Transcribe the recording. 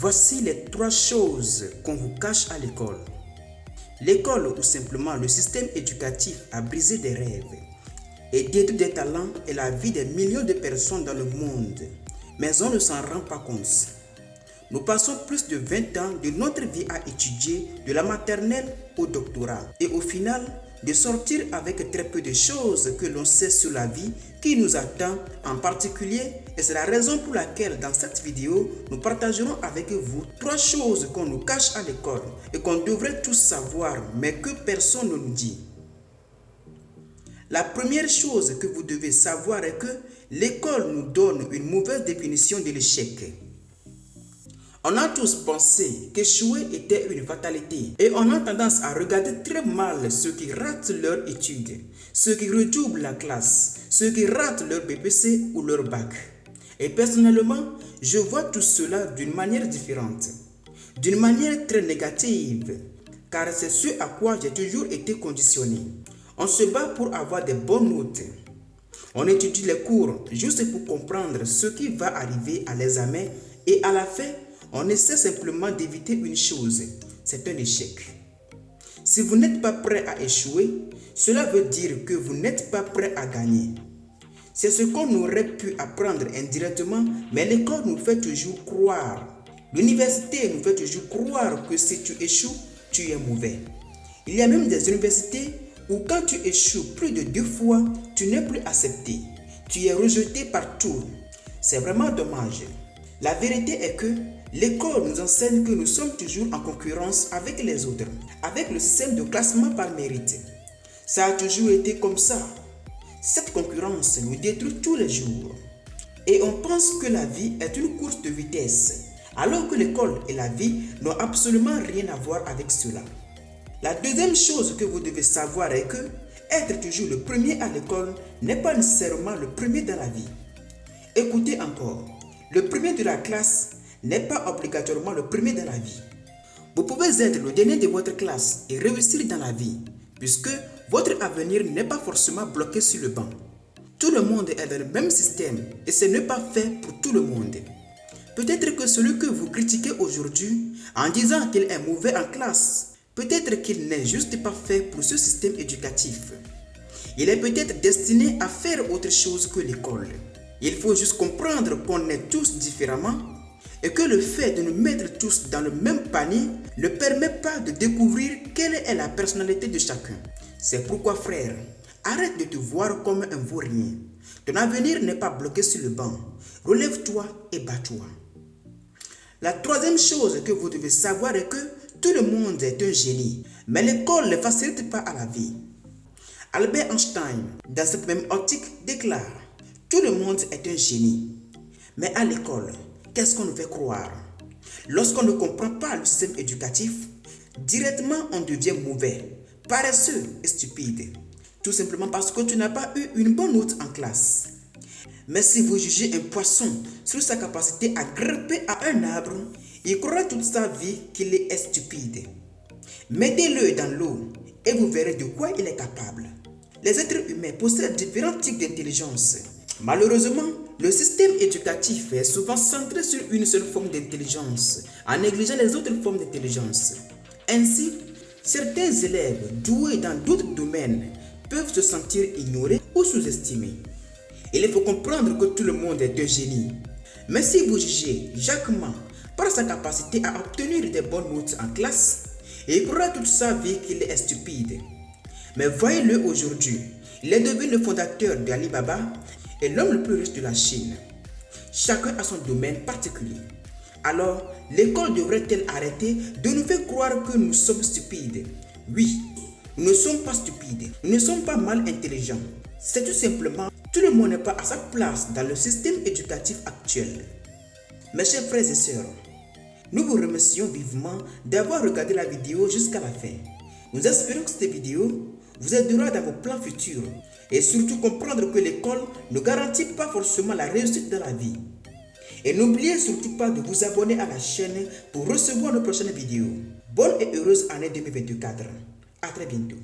Voici les 3 choses qu'on vous cache à l'école. L'école ou simplement le système éducatif a brisé des rêves et détruit des talents et la vie des millions de personnes dans le monde. Mais on ne s'en rend pas compte. Nous passons plus de 20 ans de notre vie à étudier de la maternelle au doctorat et au final de sortir avec très peu de choses que l'on sait sur la vie qui nous attend en particulier, et c'est la raison pour laquelle dans cette vidéo nous partagerons avec vous 3 choses qu'on nous cache à l'école et qu'on devrait tous savoir mais que personne ne nous dit. La première chose que vous devez savoir est que l'école nous donne une mauvaise définition de l'échec. On a tous pensé qu'échouer était une fatalité et on a tendance à regarder très mal ceux qui ratent leur étude, ceux qui redoublent la classe, ceux qui ratent leur BPC ou leur bac. Et personnellement, je vois tout cela d'une manière différente, d'une manière très négative, car c'est ce à quoi j'ai toujours été conditionné. On se bat pour avoir des bonnes notes. On étudie les cours juste pour comprendre ce qui va arriver à l'examen et à la fin, on essaie simplement d'éviter une chose, c'est un échec. Si vous n'êtes pas prêt à échouer, cela veut dire que vous n'êtes pas prêt à gagner. C'est ce qu'on aurait pu apprendre indirectement, mais l'école nous fait toujours croire. L'université nous fait toujours croire que si tu échoues, tu es mauvais. Il y a même des universités où quand tu échoues plus de 2 fois, tu n'es plus accepté. Tu es rejeté partout. C'est vraiment dommage. La vérité est que l'école nous enseigne que nous sommes toujours en concurrence avec les autres, avec le système de classement par mérite. Ça a toujours été comme ça. Cette concurrence nous détruit tous les jours. Et on pense que la vie est une course de vitesse, alors que l'école et la vie n'ont absolument rien à voir avec cela. La deuxième chose que vous devez savoir est que être toujours le premier à l'école n'est pas nécessairement le premier dans la vie. Écoutez encore. Le premier de la classe n'est pas obligatoirement le premier dans la vie. Vous pouvez être le dernier de votre classe et réussir dans la vie, puisque votre avenir n'est pas forcément bloqué sur le banc. Tout le monde est dans le même système et ce n'est pas fait pour tout le monde. Peut-être que celui que vous critiquez aujourd'hui en disant qu'il est mauvais en classe, peut-être qu'il n'est juste pas fait pour ce système éducatif. Il est peut-être destiné à faire autre chose que l'école. Il faut juste comprendre qu'on est tous différemment et que le fait de nous mettre tous dans le même panier ne permet pas de découvrir quelle est la personnalité de chacun. C'est pourquoi frère, arrête de te voir comme un vaurien. Ton avenir n'est pas bloqué sur le banc. Relève-toi et bats-toi. La troisième chose que vous devez savoir est que tout le monde est un génie, mais l'école ne facilite pas à la vie. Albert Einstein, dans cette même optique, déclare: tout le monde est un génie. Mais à l'école, qu'est-ce qu'on nous fait croire? Lorsqu'on ne comprend pas le système éducatif, directement on devient mauvais, paresseux et stupide. Tout simplement parce que tu n'as pas eu une bonne note en classe. Mais si vous jugez un poisson sur sa capacité à grimper à un arbre, il croira toute sa vie qu'il est stupide. Mettez-le dans l'eau et vous verrez de quoi il est capable. Les êtres humains possèdent différents types d'intelligence. Malheureusement, le système éducatif est souvent centré sur une seule forme d'intelligence, en négligeant les autres formes d'intelligence. Ainsi, certains élèves doués dans d'autres domaines peuvent se sentir ignorés ou sous-estimés. Il faut comprendre que tout le monde est un génie. Mais si vous jugez Jack Ma par sa capacité à obtenir des bonnes notes en classe, il croira toute sa vie qu'il est stupide. Mais voyez-le aujourd'hui, il est devenu le fondateur d'Alibaba et l'homme le plus riche de la Chine. Chacun a son domaine particulier. Alors, l'école devrait-elle arrêter de nous faire croire que nous sommes stupides? Oui, nous ne sommes pas stupides, nous ne sommes pas mal intelligents. C'est tout simplement, tout le monde n'est pas à sa place dans le système éducatif actuel. Mes chers frères et sœurs, nous vous remercions vivement d'avoir regardé la vidéo jusqu'à la fin. Nous espérons que cette vidéo vous aidera dans vos plans futurs et surtout comprendre que l'école ne garantit pas forcément la réussite dans la vie. Et n'oubliez surtout pas de vous abonner à la chaîne pour recevoir nos prochaines vidéos. Bonne et heureuse année 2024. À très bientôt.